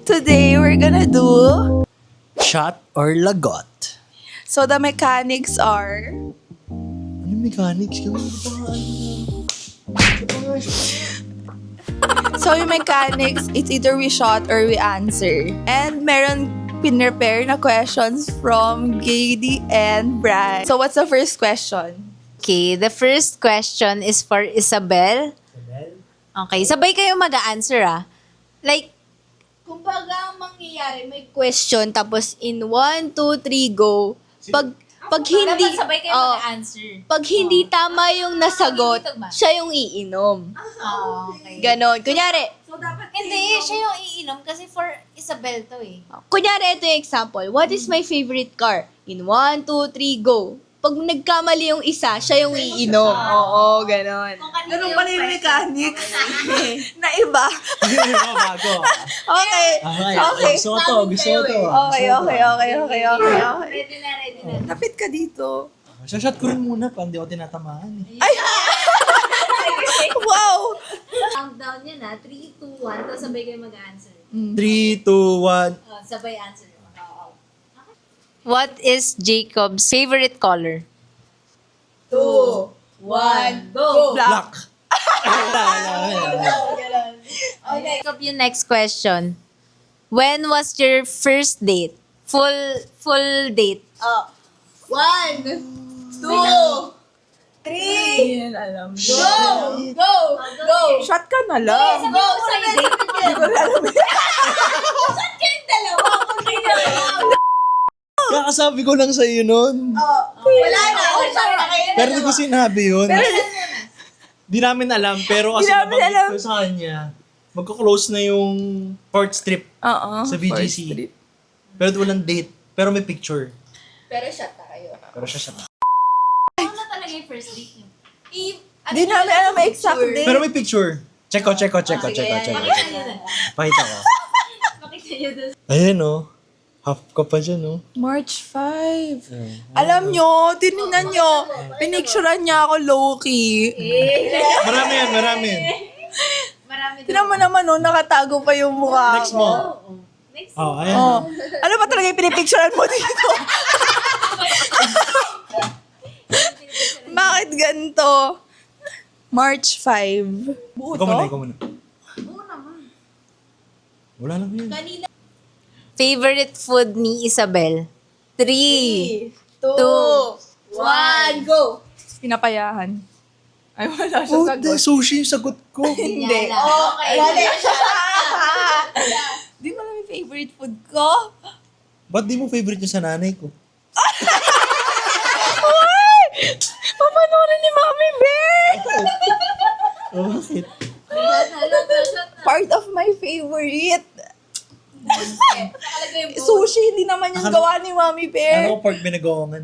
Today, we're gonna do... Shot or lagot? So, the mechanics are... Ano yung mechanics? So, yung mechanics, it's either we shot or we answer. And meron pinrepare na questions from Gady and Brad. So, what's the first question? Okay, the first question is for Isabel. Okay, sabay kayo mag-a-answer Like, Kumbaga, ang mangyayari, may question, tapos in 1, 2, 3, go. Pag hindi, dapat sabay kayo oh, mag-a-answer. pag hindi tama yung nasagot, hindi tugma. siya yung iinom. Okay. Ganon. Kunyari, Hindi, siya yung iinom kasi for Isabel to eh. ito yung example. What is my favorite car? In 1, 2, 3, go. Pag nagkamali yung isa, siya yung iinom. Oo, ganon. Ganun pala yung mechanics. na iba. Bago. Okay. Okay. Gusto ko to. Okay. Ready na. Lapit ka dito. Shot ko rin muna pa, hindi ako tinatamaan eh. Wow! Countdown yun 3, 2, 1, tapos sabay kayo mag-answer. 3, 2, 1. Sabay answer. What is Jacob's favorite color? 2, 1, go. Black. Okay. Jacob, yung next question. When was your first date? Full date. 1, 2, 3, Alam. go. Shot ka na lang. Go, sabi. Kakasabi ko lang sa iyo nun. Wala na. Sabi na kayo. Pero hindi ko sinabi yun. Di namin alam, pero kasi Di namin alam. nabanggit ko sa kanya, magko-close na yung court strip Oo. sa VGC. Pero walang date. Pero may picture. Pero shot na kayo. Pero siya. Ano na talaga yung first date niyo? Di namin alam ang exact date. Pero may picture. Check ko. Pakita niyo na. Pakita ko. Pakita niyo doon. Ayan oh. Half ka pa dyan oh. March 5. Alam nyo, tinignan nyo. Pinicturean niya ako low-key. Marami yan. Marami Tinan mo naman, no, nakatago pa yung mukha Next ko. mo. Next. Oh, ayan. Oh. Ano ba talaga yung pinipicturean mo dito? Bakit ganito? March 5. Buo Ikaw muna, to? ikaw muna. Wala lang yun. Favorite food ni Isabel? 3, 2, 1, go. Pinapayahan. Ay, wala siya Oh, sagot. sushi yung sagot ko. Hindi. Okay. Di mo alam yung favorite food ko? Ba't di mo favorite yung sa nanay ko? Papanoorin ni Mommy Bear! Oh, bakit? Part of my favorite. Sushi, hindi naman yung gawa ni Mommy Bear. Ano ko pag binagongan?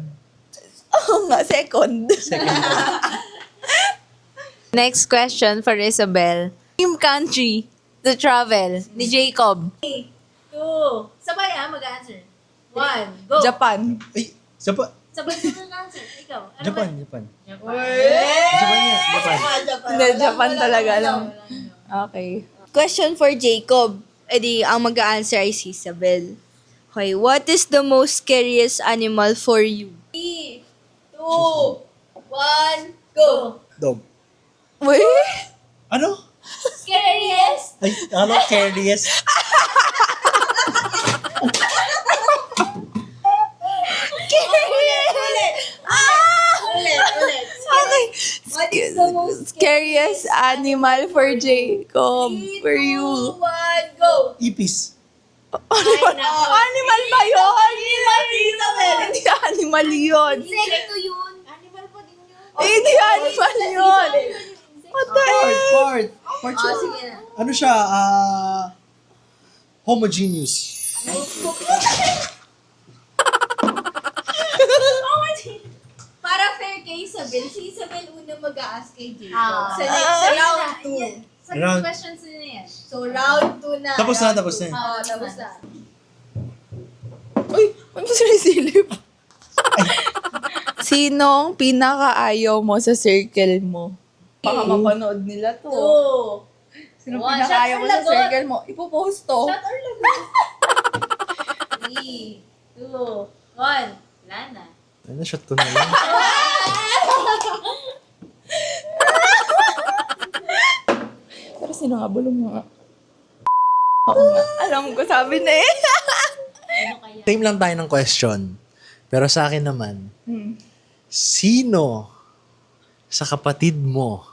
Oo nga, second. Next question for Isabel. Dream country to travel ni Jacob. 2, sabay mag-answer. 1, go. Japan. Ay, Japan. Sabay mag-answer. Ikaw. Japan. Japan. Hindi, Japan talaga lang. Okay. Question for Jacob. Edi, ang mag-answer ay si Isabel. Okay, what is the most scariest animal for you? 3, 2, 1, go. Dog. Wait? Ano? Scariest? Ay, ano? Careless. Ulit. Okay. What is the most Scariest animal for Jacob. For 3, 2, you. 1, go. Ipis. Animal ba yun? Hindi animal yun. Insekto yun. Animal pa din yun. Hindi animal yun. What the heck? Part siya. Sige na. Ano siya? Homogeneous. Para fair kay Isabel, si Isabel una mag-a-ask kay Jacob. Ah. Sa next round 2. Sa Round- questions na yan. So round 2 na. Tapos na. Oo, tapos na. Uy, ano sinisilip? Sinong pinakaayaw mo sa circle mo? Baka mapanood nila to. 2, Sino One. pinakaya Shot mo or sa lagot? circle mo? Ipopost to. Shot or lagot? 3, 2, 1. Wala na. Ano, shot ko na lang. Pero sino nga? Bulong mo nga. Oo nga. Alam ko, sabi na eh. Ano kaya? Same lang tayo ng question. Pero sa akin naman, Hmm. sino sa kapatid mo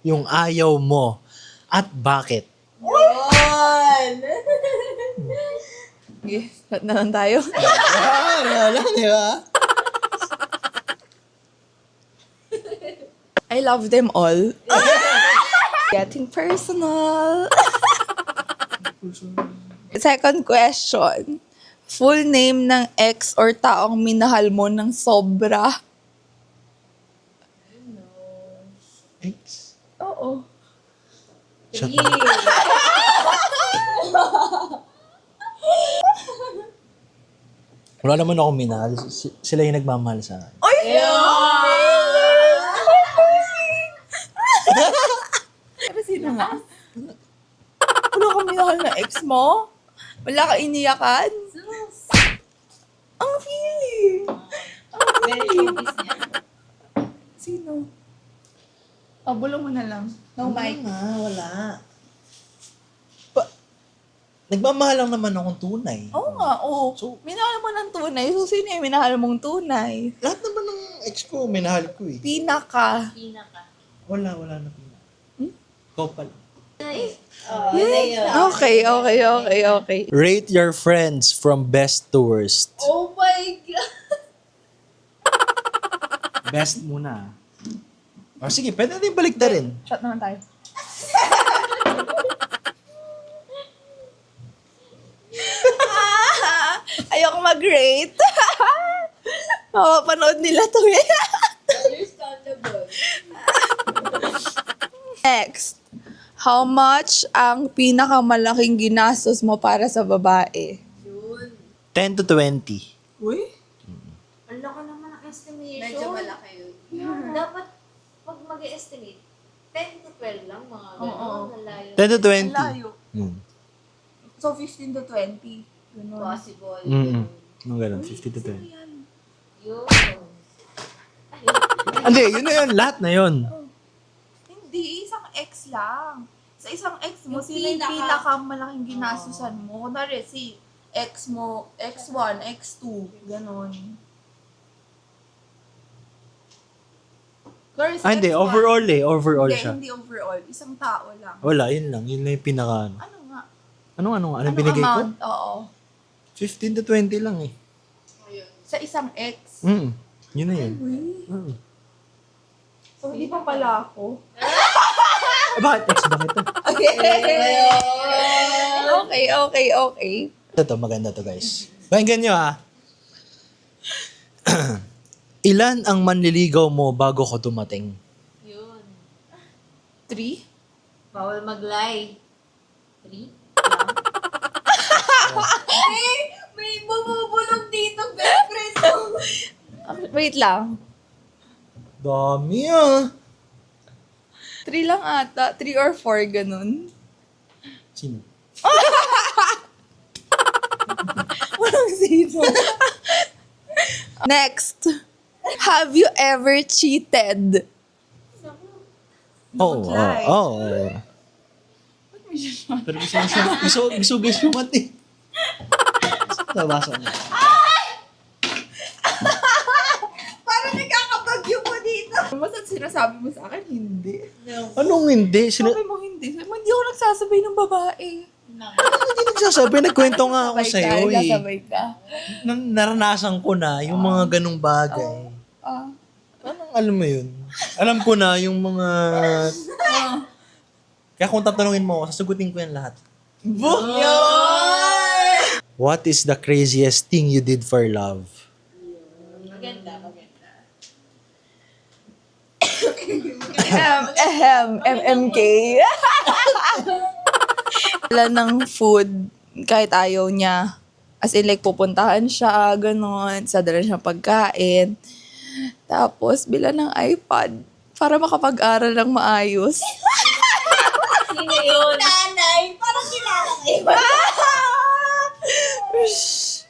yung ayaw mo at bakit? Okay, shot na lang tayo. Wala, di ba? I love them all. Getting personal. Second question. Full name ng ex or taong minahal mo ng sobra? Ex. Oo. Shot. Wala naman ako minahal. Sila yung nagmamahal sa akin. Pero sino nga? Wala kang minahal na ex mo? Wala ka iniyakan? Ang feeling! Very showbiz niya. Sino? Oh, bulong mo na lang. No mic. Wala. Nagmamahal lang naman akong tunay. Oo nga, oo. So- Minahal mo ng tunay. So, sino yung minahal mong tunay? Lahat naman ng ex ko, minahal ko eh. Pinaka. Pinaka. Wala na pina. Ikaw pala. Okay. Rate your friends from best to worst. Oh my God! Best muna. O sige, pwede natin balik na rin. Shot naman tayo. Ayoko mag-rate. Mapapanood nila to eh. Understandable. Next. How much ang pinakamalaking ginastos mo para sa babae? 10 to 20. Uy? Ang laki naman ang estimation. Medyo malaki yun. Dapat, pag mag-estimate, 10 to 12 lang, mga gano'n. Oo. Nalayo. 10 to 20. Ang layo. So, 15 to 20. Ganun. Possible. Ano ganun? 50 to 20. Yun. Hindi, yun na yun. Lahat na yun. Hindi, isang ex lang. Sa isang ex mo, Yung sino yung pinaka- pinakamalaking ginastusan mo? Kunwari, si ex mo, X1, X2, ganon. Kunwari, si Hindi. X1. Overall eh. Overall siya. Hindi overall. Isang tao lang. Wala, yun lang. Yun lang yung pinaka ano. Ano nga? Anong binigay ko? amount? Oo. 15 to 20 lang eh. Sa isang ex. Yun na yun. Uy. So, hindi pa pala ako. Bakit ex ba ito? Okay. Ito, maganda to guys. Pakinggan nyo ah. Ilan ang manliligaw mo bago ko dumating? Yun. 3? Bawal mag-lie. 3? May bumubulong dito, best friend ko. Wait lang. Dami ah. 3 lang ata. 3 or 4, ganun. Sino? Walang sino. Next. Have you ever cheated? Oo. Lie. Pero gusto guys yung mati. Nabasa mo. Parang nagkakabagyo mo dito. Basta sinasabi mo sa akin, hindi. Anong hindi? Sabi mo hindi. Sabi mo, hindi ako nagsasabay ng babae. Hindi nagsasabi. Nagkwento nga ako sa'yo eh. Nasabay ka. Naranasan ko na yung mga ganong bagay. Ah. Anong alam mo yun? Alam ko na yung mga... Kaya kung tatanungin mo ako, sasagutin ko yan lahat. What is the craziest thing you did for love? Maganda. MMK. Wala ng food kahit ayaw niya. As in, like, pupuntahan siya, gano'n. Sadala siya pagkain. Tapos, bila ng iPad para makapag-aral ng maayos. niya yun. Nanay, parang kilala kayo.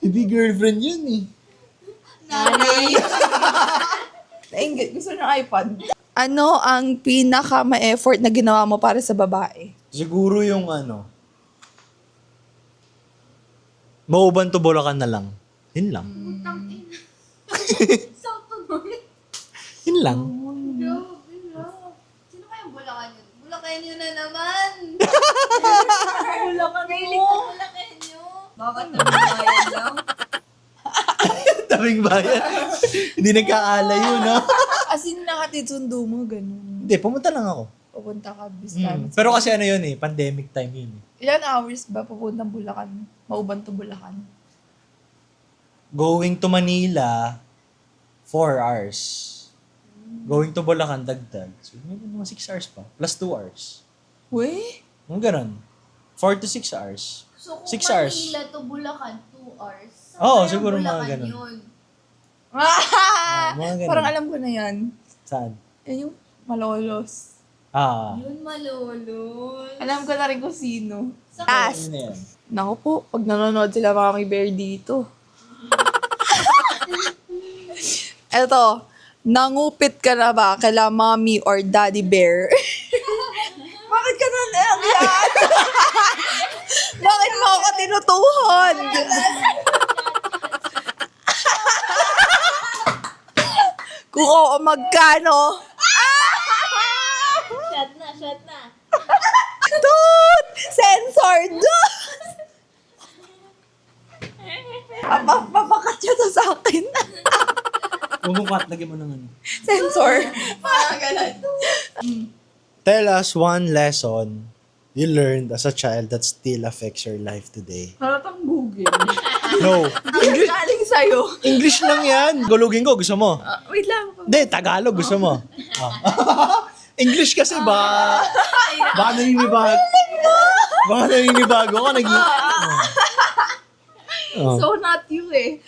Hindi girlfriend yun eh. Nanay. Nainggit. Gusto ng iPad. Ano ang pinaka ma-effort na ginawa mo para sa babae? Siguro yung mauban to Bulacan na lang. Yun lang. Yun lang. Sino kayang Bulacan yun? Bulacan yun na naman. Bulacan Mahilig sa Bulacan yun. Bakit naman lang? Tabing bayan. Hindi nagkakalayo, no? As in, nakatitsundo mo, ganun. Hindi, pumunta lang ako. Pupunta ka, Bistan. Pero kasi ano yun eh, pandemic time yun eh. Ilan hours ba pupunta Bulacan? Mauban to Bulacan? Going to Manila, 4 hours. Going to Bulacan, dagdag. So, may mga 6 hours pa. Plus 2 hours. Uy? Yung ganun. 4 to 6 hours. So kung 6 hours. Manila to Bulacan, 2 hours. Oo, kayang siguro mga Bulacan ganun. yun? Mga ganun. Parang alam ko na yan. Saan? Yan yung malolos. Yun malulol. Alam ko na rin kung sino. Ano na yan? Naku po, pag nanonood sila Mami Bear dito. Eto, nangupit ka na ba kala Mommy or Daddy Bear? Bakit ka na yan? Bakit mo ako tinutuhod? Kung oo, magkano? Shot na. Toot! Censored! Papakat siya to sa akin. Bumukat, lagyan mo ng ano. Censor. Parang ganun. Tell us one lesson you learned as a child that still affects your life today. Halatang Google. No. English galing sa'yo. English lang yan. Gulugin ko, gusto mo? Wait lang. Hindi, Tagalog, gusto mo? English kasi ba? Baka naninibago. Baka naninibago ka. So not you eh.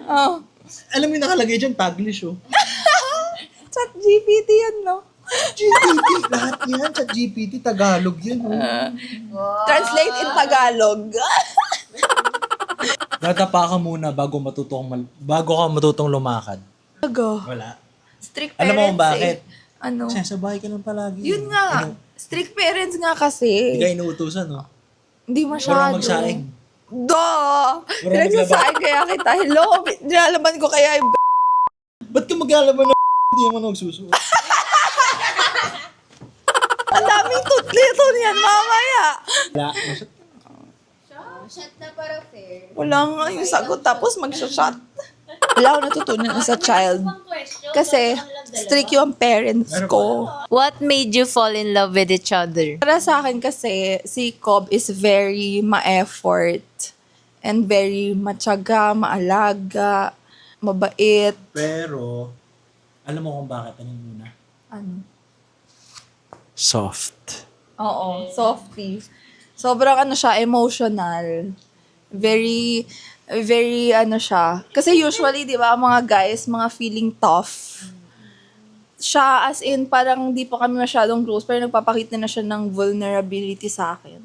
Oh. Alam mo yung nakalagay dyan, Taglish oh. Chat GPT yan, no? GPT, lahat yan. Chat GPT, Tagalog yan. Oh. Translate in Tagalog. Natapa ka muna bago ka matutong lumakad. Ago. Wala. Strict Alam parents mo kung bakit? eh. Ano? Kasi sa bahay ka lang palagi. Yun nga. Strict parents nga kasi. Hindi ka inuutusan, no? Hindi Puro masyado. magsaing. Pinagsasain kaya kita. Hello? Nilalaman ko kaya yung Ba't ka maglalaban ng hindi naman nagsusuot? Ang daming tutlito niyan mamaya. Wala. Shot na para fair. Wala nga yung sagot tapos mag-shot. Wala ako natutunan as a child. Kasi strict yung parents ko. What made you fall in love with each other? Para sa akin kasi, si Cobb is very ma-effort and very matyaga, maalaga, mabait. Pero, alam mo kung bakit? Ano muna? Ano? Soft. Oo, softy. Sobrang ano siya, emotional. Very, very ano siya. Kasi usually, di ba, mga guys, mga feeling tough. Siya, as in, parang di pa kami masyadong close, pero nagpapakita na siya ng vulnerability sa akin.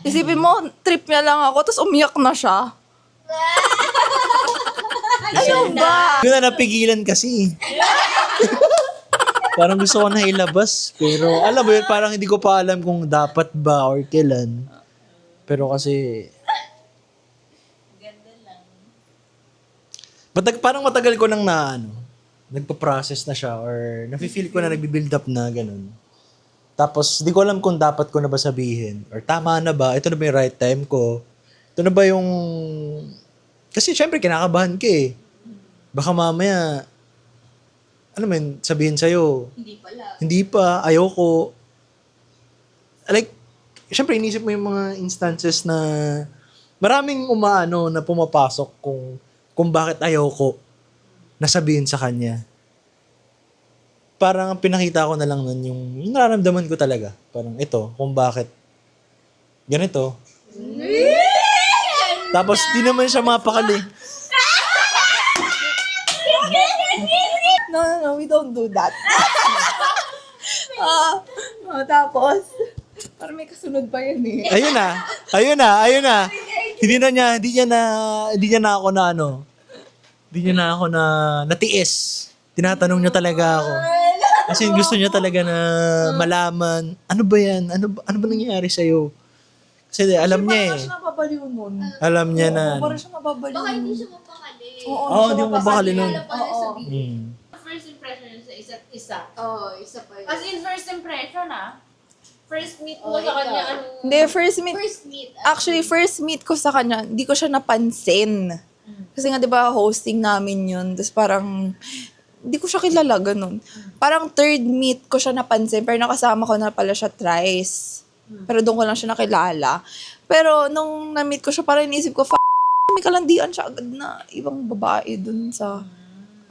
Isipin mo, trip niya lang ako, tapos umiyak na siya. Ano ba? Yun na napigilan kasi. Parang gusto ko na ilabas. Pero alam mo yun, parang hindi ko pa alam kung dapat ba or kailan. Pero kasi... Parang matagal ko nang nagpa-process na siya or nafe-feel ko na nagbi-build up na ganun. Tapos, di ko alam kung dapat ko na ba sabihin or tama na ba, ito na ba yung right time ko, ito na ba yung... Kasi syempre, kinakabahan ka eh. Baka mamaya, ano man, sabihin sa'yo, hindi pa, ayoko. Like, syempre, inisip mo yung mga instances na maraming na pumapasok kung bakit ayoko nasabihin sa kanya. Parang pinakita ko na lang nun yung nararamdaman ko talaga. Parang ito, kung bakit ganito. Tapos, di naman siya mapakali. No, we don't do that. Tapos, Parang may kasunod pa yan eh. Ayun na. Hindi niya na ako na ano. Hindi niya na ako na natiis. Tinatanong niya talaga ako. Kasi gusto niya talaga na malaman, ano ba yan? Ano ba nangyayari sa'yo? Kasi alam niya Parang siya nababaliw nun. Alam niya na. Parang siya nababaliw. Baka hindi siya mapakali. Oo, Hindi mo mapakali nun. Alam pa niya sabihin. Hmm. First impression niya sa isa't isa. Oo, isa pa yun. As in, first impression First meet mo sa kanya, anong... Hindi, first meet. Actually, first meet ko sa kanya, hindi ko siya napansin. Kasi nga, di ba, hosting namin yun. Tapos parang, hindi ko siya kilala, ganun. Parang third meet ko siya napansin, pero nakasama ko na pala siya thrice. Pero doon ko lang siya nakilala. Pero nung na-meet ko siya, parang inisip ko, may kalandian siya agad na ibang babae dun sa,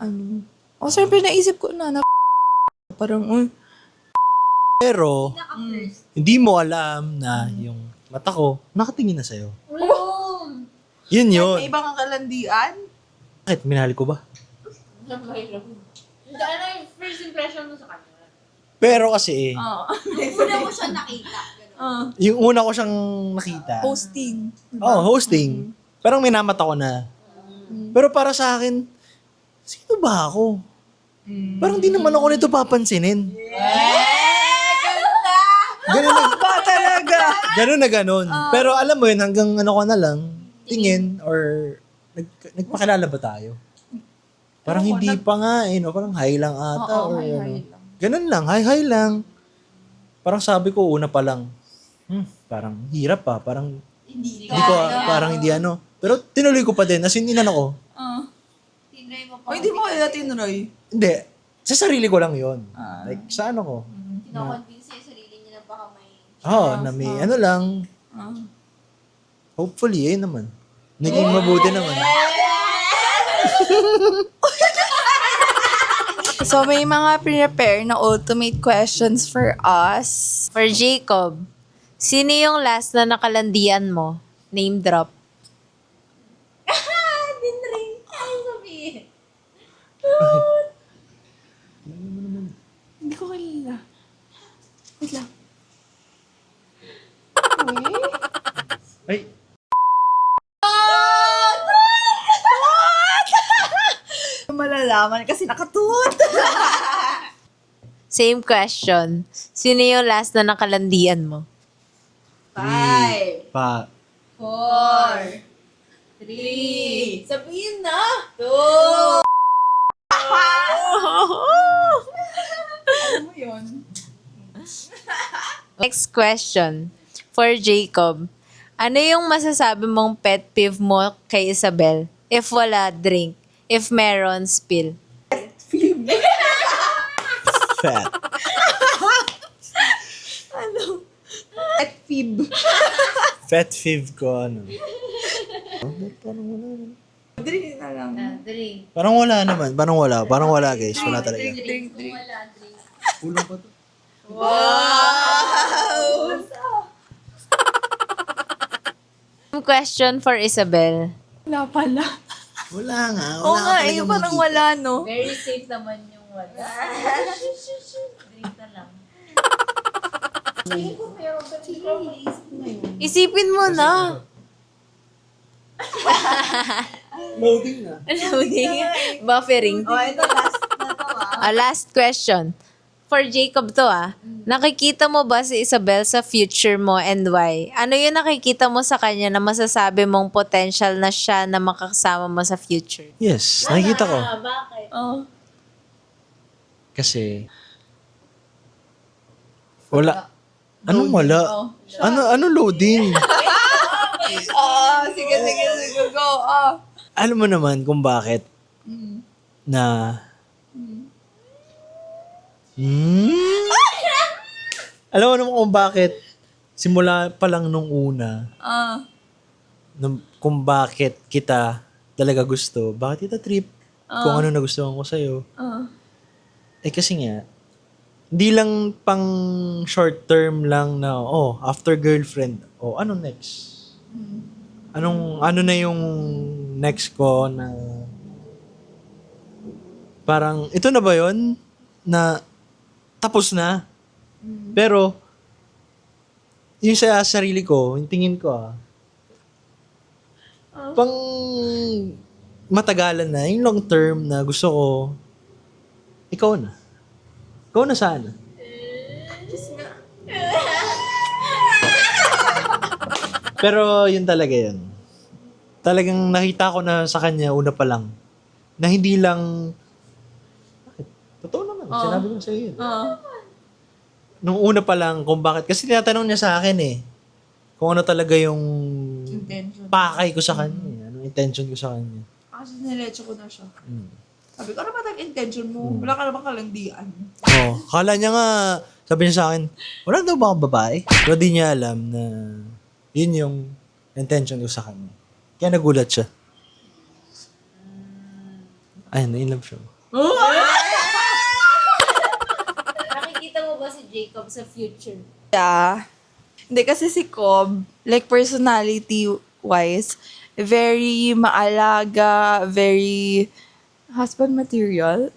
ano. O, siyempre naisip ko na parang, Pero, hindi mo alam na yung mata ko, nakatingin na sa'yo. Yun yun. may ibang kalandian. Bakit? Minahal ko ba? Hindi, ano yung first impression mo sa kanya? Pero kasi, Una mo siya nakita. yung una ko siyang nakita. Hosting. Hosting. Parang minamata ko na. Pero para sa akin, sino ba ako? Parang di naman ako nito papansinin. Ganun na, ba talaga? Ganun na ganun. Pero alam mo yun, hanggang ano ko na lang, tingin, or nagpakilala ba tayo? Parang hindi pa nga no? Parang hi lang ata. Oo, or hi ano. lang. Ganun lang, hi lang. Parang sabi ko, una pa lang, parang hirap pa, parang hindi ko, parang hindi ano. Pero tinuloy ko pa din, as in, inano ko. Tinry mo O, hindi mo kaya tinry. Hindi, sa sarili ko lang yon. Like, sa ano ko. Kinakonvince niya yung sarili niya na baka may... Na may ano lang. Hopefully, ayun naman. Naging mabuti naman. So, may mga prepare na ultimate questions for us. For Jacob, sino yung last na nakalandian mo? Name drop. Tinry. Ano sabihin? Hindi ko kilala. Wait lang. Ay, Malalaman kasi nakatut. Same question. Sino yung last na nakalandian mo? 5, pa. 4, 3, sabihin na! 2, Ano mo yun? Next question. For Jacob, ano yung masasabi mong pet peeve mo kay Isabel? If wala, drink. If meron, spill. Fat. Pet fib. Fat fiv ko, ano. Drink na lang. Drink. Parang wala naman. Parang wala, guys. Wala talaga. Drink. Kulang pa to. Question for Isabel. Wala pala. Wala nga. Oo nga, eh, yung parang wala, no? Very safe naman yung wala. Drink na lang. Isipin mo na. Loading na. Buffering. Oh, ito last na to Last question. For Jacob to Nakikita mo ba si Isabel sa future mo and why? Ano yung nakikita mo sa kanya na masasabi mong potential na siya na makakasama mo sa future? Yes, nakikita ko. Bakit? Oh. Kasi, wala. Anong wala? Ano loading? Sige, go. Alam mo naman kung bakit na alam mo naman kung bakit simula pa lang nung una kung bakit kita talaga gusto, bakit kita trip, kung ano nagustuhan ko sa'yo. Eh kasi nga, hindi lang pang short term lang na, after girlfriend, ano next? Ano na yung next ko na parang, ito na ba yun? Na tapos na. Pero, yung sa sarili ko, yung tingin ko pang matagalan na, yung long term na gusto ko, ikaw na. Ikaw na sana. Pero yun talaga yun. Talagang nakita ko na sa kanya una pa lang na hindi lang bakit? Totoo naman. Sinabi ko sa iyo. Nung una pa lang kung bakit kasi tinatanong niya sa akin kung ano talaga yung Intention. pakay ko sa kanya. Anong intention ko sa kanya. Kasi nilecho ko na siya. Sabi ko, ano ba intention mo? Wala ka naman kalandian. Kala niya nga, sabi niya sa akin, wala daw ba akong babae? Pero di niya alam na yun yung intention ko sa kanya. Kaya nagulat siya. Ayun, na-inlove siya. Nakikita mo ba si Jacob sa future? Yeah. Hindi kasi si Cobb, like personality-wise, very maalaga, very husband material.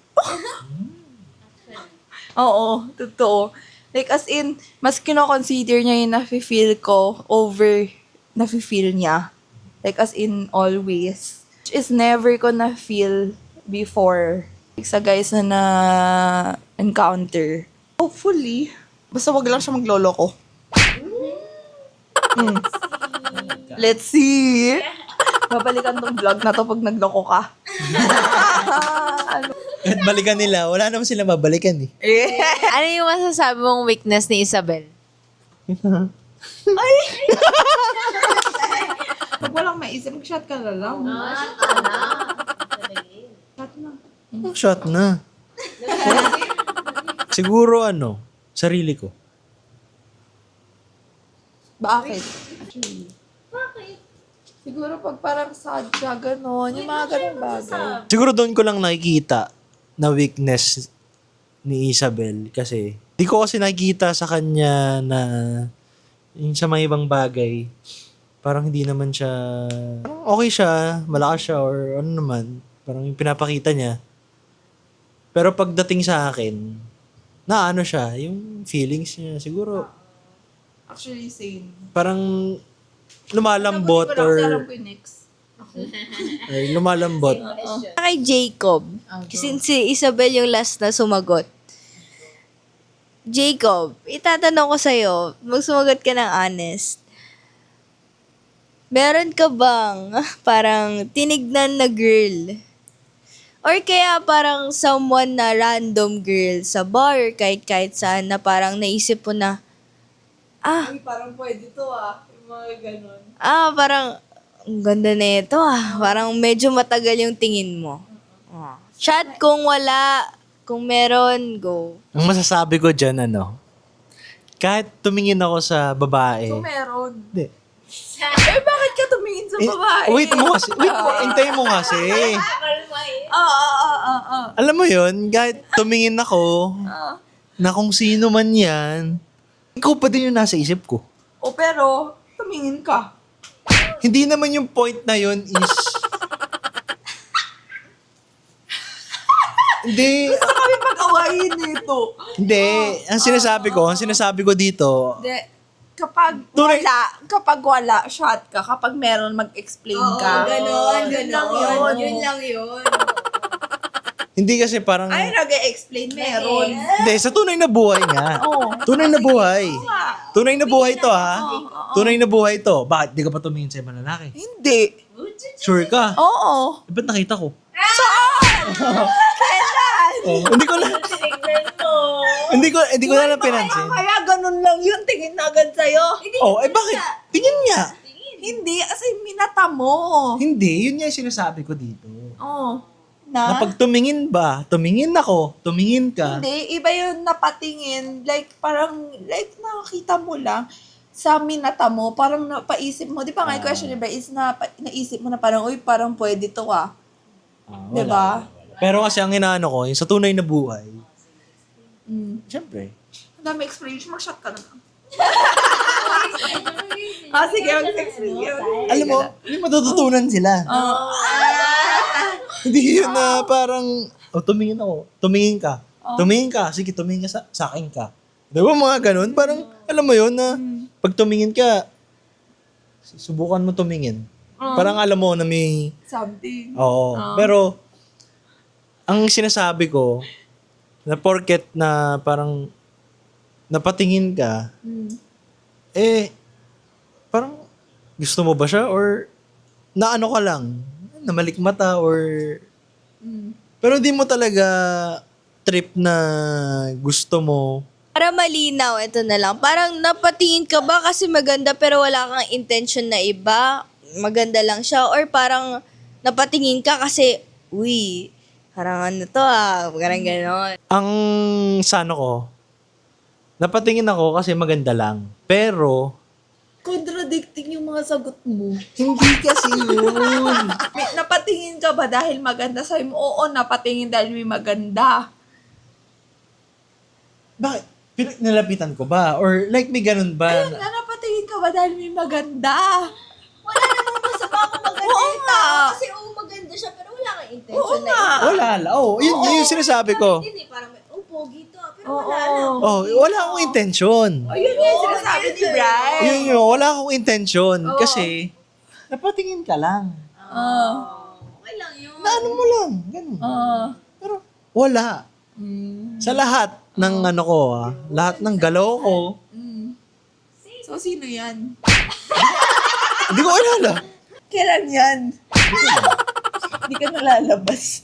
Oo, totoo. Like as in, mas kino-consider niya yung nafe-feel ko over nafe-feel niya. Like as in, always. Which is never ko na-feel before. Like, sa guys na na-encounter. Hopefully. Basta wag lang siya magloloko. Let's see. Babalikan tong vlog na to pag nagloko ka. At balikan nila, wala naman sila babalikan Ano yung masasabi mong weakness ni Isabel? Pag walang maisip, mag-shot ka na lang. Shot na. Siguro sarili ko. Bakit? Actually. Bakit? Siguro pag parang sad siya, gano'n. Yung mga gano'ng bagay. Siguro doon ko lang nakikita na weakness ni Isabel kasi di ko kasi nakikita sa kanya na yung sa mga ibang bagay parang hindi naman siya parang okay siya, malakas siya or ano naman, parang yung pinapakita niya. Pero pagdating sa akin, na siya, yung feelings niya siguro Actually, same. parang lumalambot Kasi alam or ko yung next. lumalambot. Kay Jacob, since si Isabel yung last na sumagot. Jacob, itatanong ko sa'yo, magsumagot ka ng honest. Meron ka bang parang tinignan na girl? Or kaya parang someone na random girl sa bar, kahit saan na parang naisip mo na, Ay, parang pwede to Yung mga gano'n. parang, ang ganda na ito Parang medyo matagal yung tingin mo. Chat kung wala, kung meron, go. Ang masasabi ko dyan, kahit tumingin ako sa babae, So, meron. hindi. Eh, bakit ka tumingin sa babae? Wait mo kasi. Hintayin mo kasi. Alam mo yun, kahit tumingin ako, na kung sino man yan, ikaw pa din yung nasa isip ko. O pero, tumingin ka. Hindi naman yung point na yun is... Hindi. Gusto kami pag-awayin nito. Hindi. Ang sinasabi ko dito, Hindi. Kapag wala, shot ka. Kapag meron, mag-explain ka. Yun lang yun. Yun lang yun. hindi kasi parang... Ay, nag-explain, meron. Hindi, sa tunay na buhay nga. Oo. Tunay na buhay. Tunay na buhay to, ha? Tunay na buhay to. Bakit? Di ka pa tumingin sa ibang lalaki? Hindi. Sure ka? Oo. Ba't nakita ko? Kailan? Hindi ko lang... Hindi ko lang pinansin. Kaya ganun lang yun. Tingin na agad sa'yo. Bakit? Tingin nga. Hindi, kasi minata mo. Hindi, yun nga yung sinasabi ko dito. Oo. Na pag tumingin ako, tumingin ka. Hindi, iba yun napatingin. Like, parang, nakakita mo lang sa minata mo, parang napaisip mo. Di ba nga yung question, di ba, is naisip mo na parang, uy, parang pwede to Di ba? Pero kasi ang inaano ko, yung sa tunay na buhay, siyempre, Ang dami explanation, mag-shot ka na lang. Sige, mag-explain. alam mo, may matututunan sila. Hindi yun na parang, tumingin ako, tumingin ka, sige, tumingin ka sa akin ka. Di ba mga ganun? Parang, alam mo yun na, pag tumingin ka, subukan mo tumingin. Parang alam mo na may... Something. Oo. Pero, ang sinasabi ko, na porket na parang napatingin ka, parang gusto mo ba siya or naano ka lang, namalikmata or... Pero hindi mo talaga trip na gusto mo. Para malinaw, ito na lang. Parang napatingin ka ba kasi maganda pero wala kang intention na iba? Maganda lang siya? Or parang napatingin ka kasi, uy, parang ano to parang gano'n. Ang sano ko, napatingin ako kasi maganda lang. Pero, Contradicting yung mga sagot mo. hindi kasi yun. Napatingin ka ba dahil maganda? Sabi mo, oo, napatingin dahil may maganda. Bakit? Nalapitan ko ba? Or like may ganun ba? Ayun nga, napatingin ka ba dahil may maganda? Wala namang masama kung maganda Oo yung nga. tao. Kasi maganda siya pero wala kang intention Oo na nga. iba. Wala lang. Oh, yun yung sinasabi ko. Hindi, parang, pogi to pero Oo. wala lang. Oh, wala akong intention. Ayun nga yung sinasabi ni Bri. Yun yun, wala akong intention. Kasi, napatingin ka lang. Okay lang yun. Naano mo lang. Ganun. Pero, wala. Sa lahat ng ano ko, lahat ng galaw ko, So, sino yan? hindi ko alala. Kailan yan? Hindi ka nalalabas.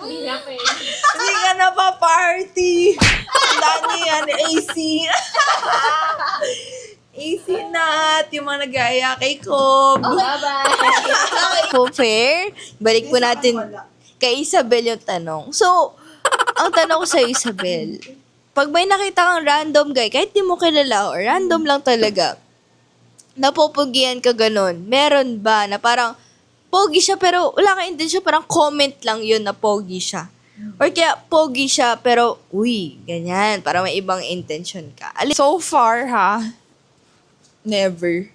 Hindi ka na pa party. Tanda niyo yan, AC. AC nat, yung mga nag-aaya kay Cobb. Po fair, balik po natin kay Isabel yung tanong. So, ang tanong ko sa Isabel, pag may nakita kang random guy, kahit di mo kilala or random lang talaga, napupugian ka ganun, meron ba na parang pogi siya pero wala kang intention, parang comment lang yun na pogi siya? Or kaya pogi siya pero, uy, ganyan, parang may ibang intention ka. So far, never.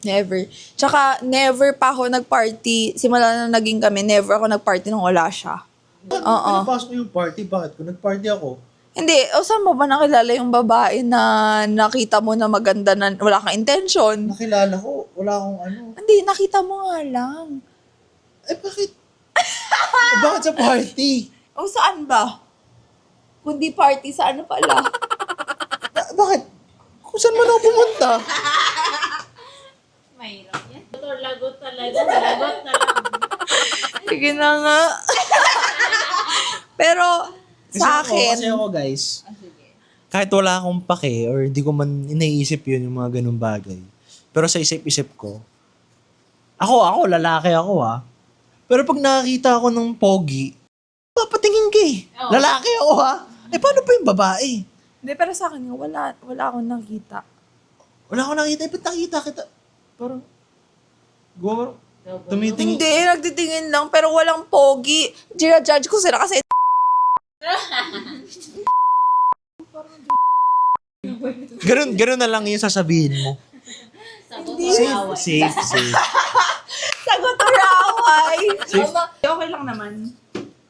Never. Tsaka, never pa ako nag-party. Simula na naging kami, never ako nag-party nung wala siya. Oo. Pinapasok ko yung party, bakit? Kung nag-party ako, Hindi, o saan mo ba nakilala yung babae na nakita mo na maganda na wala kang intention? nakilala ko, wala akong ano. Hindi, nakita mo nga lang. Bakit? Bakit sa party? O saan ba? Kundi party, sa ano pala? Bakit? Kung saan man ako pumunta? Mahirap yan. Lagot talaga. Lagot na lang. Sige na nga. Pero, sa akin, Kasi ako guys, kahit wala akong pake or hindi ko man iniisip yun yung mga ganung bagay. Pero sa isip-isip ko, ako, lalaki ako Pero pag nakakita ako ng pogi, papatingin ka Lalaki ako paano pa yung babae? hindi, pero sa akin, wala akong nakita. Wala akong nakita, ba't nakita kita? Parang, tumitingin. Hindi, nagtitingin lang, pero walang pogi. Gina-judge ko sila kasi Ganun na lang yung sasabihin mo. Safe. sagot or away. Okay lang naman.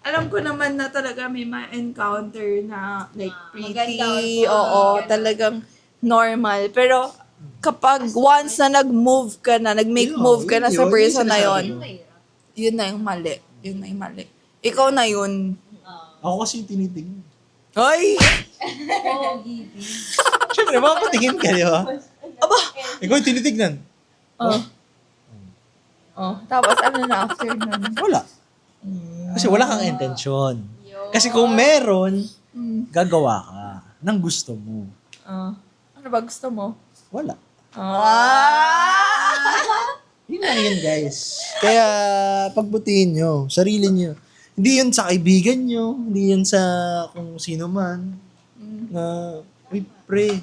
Alam ko naman na talaga may ma-encounter na like pretty, oo, talagang normal. Pero kapag once na nag-move ka na, nag-make move ka na sa person na yon, yun na yung mali. Yun na yung mali. Ikaw na yun. Ako kasi yung tinitingin. Ay! Siyempre, makapatingin ka, di ba? Aba! Ikaw yung tinitignan. Tapos ano na after nun? Wala. Kasi wala kang intensyon. Kasi kung meron, gagawa ka ng gusto mo. Ano ba gusto mo? Wala. Ah! Yun lang yun, guys. Kaya, pagbutihin nyo, sarili nyo. Hindi yun sa kaibigan nyo, hindi yun sa kung sino man. Na, uy, pre,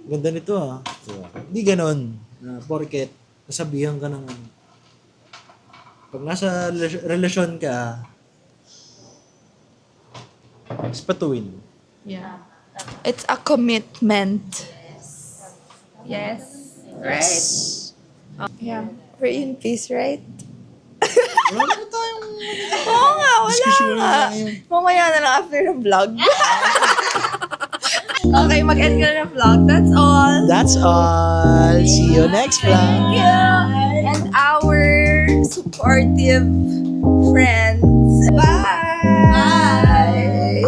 ganda nito Diba? Hindi ganon. Na porket, nasabihan ka ng pag nasa relasyon ka, ispatuin mo. Yeah. It's a commitment. Yes. Right. Yeah. We're in peace, right? Wala na tayong Oo nga, wala diskusyon nga. na yun. Mamaya na lang after ng vlog. Okay, mag-end ka na ng vlog. That's all. That's all. See you next vlog. Thank you. And our supportive friends. Bye. Bye.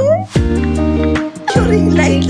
Ring light.